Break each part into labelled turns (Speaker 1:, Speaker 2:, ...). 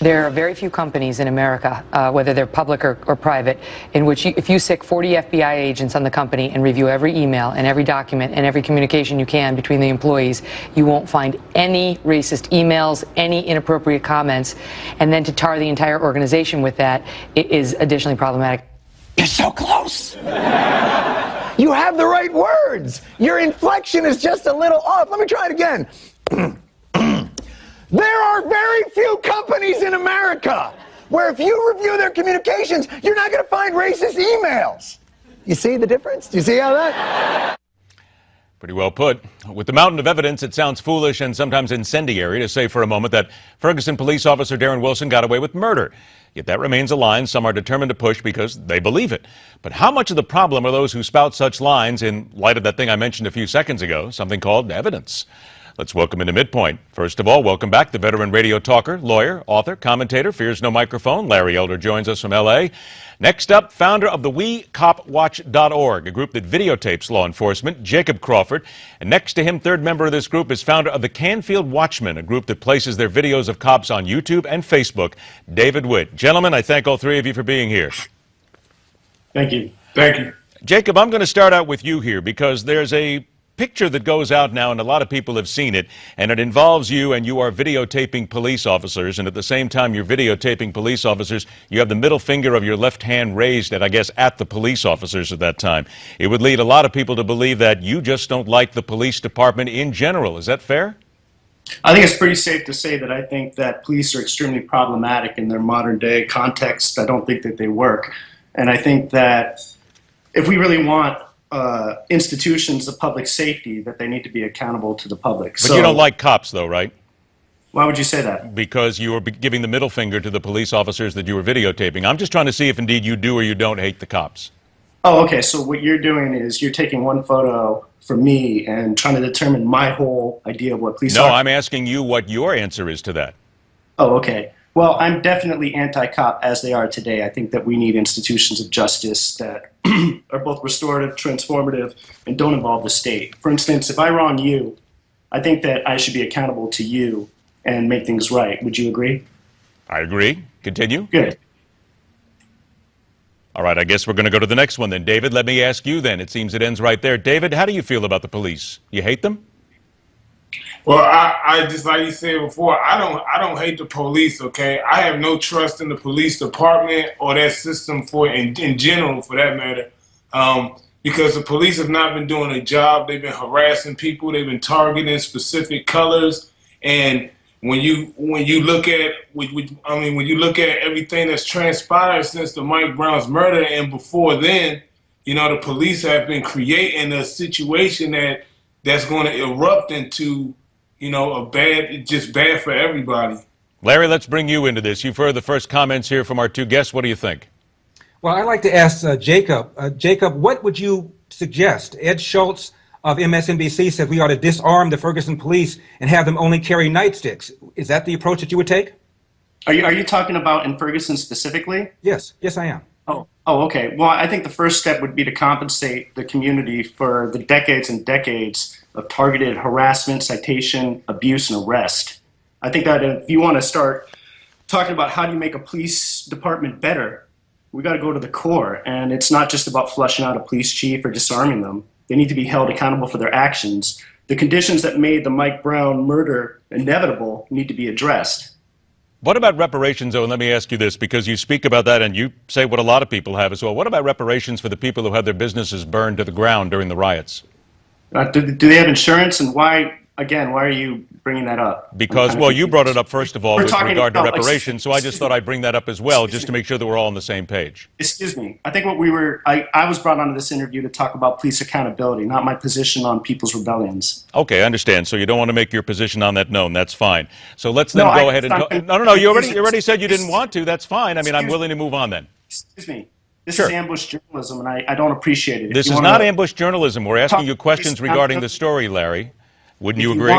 Speaker 1: There are very few companies in America, whether they're public or private, in which if you stick 40 FBI agents on the company and review every email and every document and every communication you can between the employees, you won't find any racist emails, any inappropriate comments, and then to tar the entire organization with that is additionally problematic.
Speaker 2: You're so close. You have the right words. Your inflection is just a little off. Let me try it again. There are very few companies in America where if you review their communications, you're not going to find racist emails. You see the difference? Do you see how that?
Speaker 3: Pretty well put. With the mountain of evidence, it sounds foolish and sometimes incendiary to say for a moment that Ferguson police officer Darren Wilson got away with murder. Yet that remains a line some are determined to push because they believe it. But how much of the problem are those who spout such lines in light of that thing I mentioned a few seconds ago, something called evidence? Let's welcome into MidPoint. First of all, welcome back the veteran radio talker, lawyer, author, commentator, fears no microphone. Larry Elder joins us from L.A. Next up, founder of the WeCopWatch.org, a group that videotapes law enforcement, Jacob Crawford. And next to him, third member of this group, is founder of the Canfield Watchmen, a group that places their videos of cops on YouTube and Facebook, David Whitt. Gentlemen, I thank all three of you for being here.
Speaker 4: Thank you. Thank you.
Speaker 3: Jacob, I'm going to start out with you here because there's a picture that goes out now, and a lot of people have seen it, and it involves you, and you are videotaping police officers, and at the same time you're videotaping police officers, you have the middle finger of your left hand raised at, I guess, at the police officers at that time. It would lead a lot of people to believe that you just don't like the police department in general. Is that fair?
Speaker 4: I think it's pretty safe to say that I think that police are extremely problematic in their modern day context. I don't think that they work. And I think that if we really want institutions of public safety, that they need to be accountable to the public.
Speaker 3: But you don't like cops, though, right?
Speaker 4: Why would you say that?
Speaker 3: Because you were giving the middle finger to the police officers that you were videotaping. I'm just trying to see if indeed you do or you don't hate the cops.
Speaker 4: Oh, okay. So what you're doing is you're taking one photo from me and trying to determine my whole idea of what police are.
Speaker 3: No, I'm asking you what your answer is to that.
Speaker 4: Oh, okay. Well, I'm definitely anti-cop as they are today. I think that we need institutions of justice that are both restorative, transformative, and don't involve the state. For instance, if I wrong you, I think that I should be accountable to you and make things right. Would you agree?
Speaker 3: I agree. Continue.
Speaker 4: Good.
Speaker 3: All right, I guess we're going to go to the next one then. David, let me ask you then. It seems it ends right there. David, how do you feel about the police? You hate them?
Speaker 5: Well, I just, like you said before, I don't hate the police, okay? I have no trust in the police department or that system in general, for that matter, because the police have not been doing a job. They've been harassing people. They've been targeting specific colors. And when you look at when you look at everything that's transpired since the Mike Brown's murder and before then, you know, the police have been creating a situation that's going to erupt into, you know, just bad for everybody.
Speaker 3: Larry, let's bring you into this. You've heard the first comments here from our two guests. What do you think?
Speaker 6: Well, I'd like to ask Jacob. Jacob, what would you suggest? Ed Schultz of MSNBC said we ought to disarm the Ferguson police and have them only carry nightsticks. Is that the approach that you would take?
Speaker 4: Are you talking about in Ferguson specifically?
Speaker 6: Yes. Yes, I am.
Speaker 4: Oh, okay. Well, I think the first step would be to compensate the community for the decades and decades of targeted harassment, citation, abuse, and arrest. I think that if you want to start talking about how do you make a police department better, we got to go to the core. And it's not just about flushing out a police chief or disarming them. They need to be held accountable for their actions. The conditions that made the Mike Brown murder inevitable need to be addressed.
Speaker 3: What about reparations, though? And let me ask you this, because you speak about that and you say what a lot of people have as well. What about reparations for the people who had their businesses burned to the ground during the riots?
Speaker 4: Do they have insurance, and why are you bringing that up?
Speaker 3: Because, well, you brought it up first of all with regard to reparations, so I just thought I'd bring that up as well, just to make sure that we're all on the same page.
Speaker 4: Excuse me. I think I was brought onto this interview to talk about police accountability, not my position on people's rebellions.
Speaker 3: Okay, I understand. So you don't want to make your position on that known. That's fine. So let's then go ahead and... No, you already said you didn't want to. That's fine. I mean, I'm willing to move on then.
Speaker 4: Excuse me. This is ambush journalism, and I don't appreciate it.
Speaker 3: This is not ambush journalism. We're asking you questions regarding the story, Larry. Wouldn't you agree?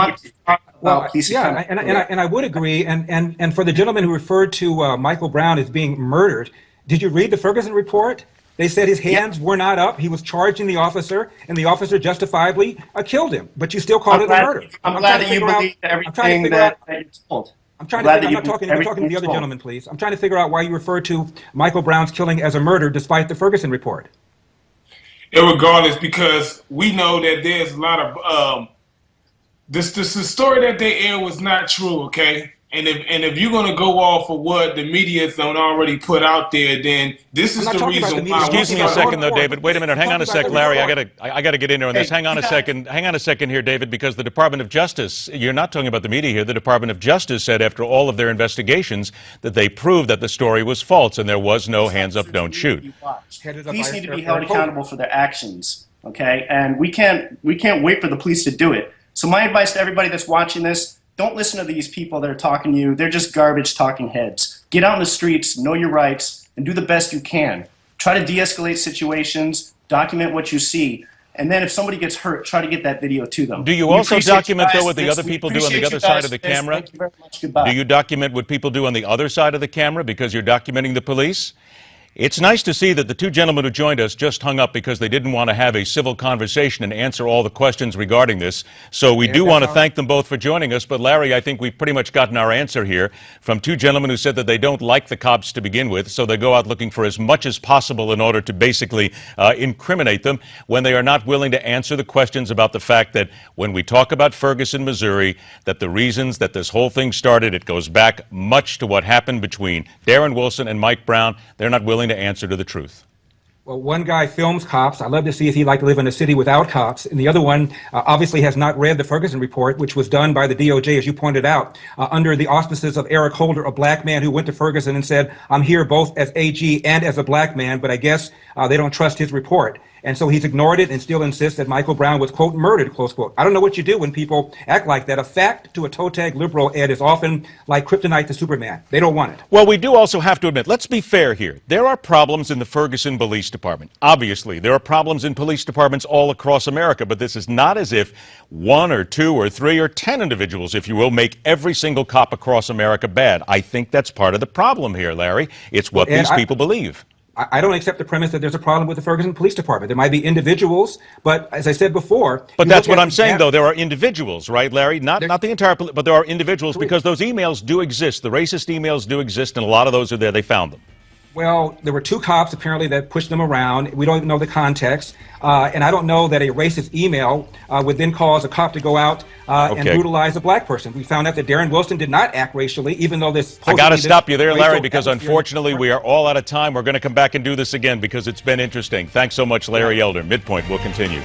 Speaker 6: Well, yeah, and I would agree. And for the gentleman who referred to Michael Brown as being murdered, did you read the Ferguson report? They said his hands were not up. He was charging the officer, and the officer justifiably killed him. But you still called it a murder.
Speaker 4: I'm glad that you believe everything that you're told.
Speaker 6: I'm trying to. I'm not talking to the other gentleman, please. I'm trying to figure out why you refer to Michael Brown's killing as a murder, despite the Ferguson report.
Speaker 5: Irregardless, because we know that there's a lot of the story that they aired was not true. Okay. And if you're gonna go off of what the media's done already put out there, then this is the reason why.
Speaker 3: Excuse me a second, though, David. Wait a minute. Hang on a sec, Larry. I gotta get in there on this. Hang on a second. Hang on a second here, David, because the Department of Justice. You're not talking about the media here. The Department of Justice said after all of their investigations that they proved that the story was false and there was no hands up, don't shoot.
Speaker 4: Police need to be held accountable for their actions. Okay, and we can't wait for the police to do it. So my advice to everybody that's watching this. Don't listen to these people that are talking to you. They're just garbage talking heads. Get out in the streets, know your rights, and do the best you can. Try to de-escalate situations, document what you see, and then if somebody gets hurt, try to get that video to them.
Speaker 3: Do you also document, though, what the other people do on the other side of the camera?
Speaker 4: Thank you very much. Goodbye.
Speaker 3: Do you document what people do on the other side of the camera because you're documenting the police? It's nice to see that the two gentlemen who joined us just hung up because they didn't want to have a civil conversation and answer all the questions regarding this. So we do want to thank them both for joining us. But, Larry, I think we've pretty much gotten our answer here from two gentlemen who said that they don't like the cops to begin with, so they go out looking for as much as possible in order to basically incriminate them when they are not willing to answer the questions about the fact that when we talk about Ferguson, Missouri, that the reasons that this whole thing started, it goes back much to what happened between Darren Wilson and Mike Brown. They're not willing to answer to the truth.
Speaker 6: Well, one guy films cops. I'd love to see if he'd like to live in a city without cops. And the other one obviously has not read the Ferguson report, which was done by the DOJ, as you pointed out, under the auspices of Eric Holder, a black man who went to Ferguson and said, I'm here both as AG and as a black man, but I guess they don't trust his report. And so he's ignored it and still insists that Michael Brown was, quote, murdered, close quote. I don't know what you do when people act like that. A fact to a toe tag liberal, Ed, is often like kryptonite to Superman. They don't want it.
Speaker 3: Well, we do also have to admit, let's be fair here. There are problems in the Ferguson Police Department. Obviously, there are problems in police departments all across America, but this is not as if one or two or three or 10 individuals, if you will, make every single cop across America bad. I think that's part of the problem here, Larry. It's what these people believe.
Speaker 6: I don't accept the premise that there's a problem with the Ferguson Police Department. There might be individuals, but as I said before...
Speaker 3: But that's what I'm saying, though. There are individuals, right, Larry? Not the entire... But there are individuals because those emails do exist. The racist emails do exist, and a lot of those are there. They found them.
Speaker 6: Well, there were two cops, apparently, that pushed them around. We don't even know the context. And I don't know that a racist email would then cause a cop to go out and brutalize a black person. We found out that Darren Wilson did not act racially, even though this...
Speaker 3: I got to stop you there, Larry, because unfortunately we are all out of time. We're going to come back and do this again because it's been interesting. Thanks so much, Larry Elder. MidPoint will continue.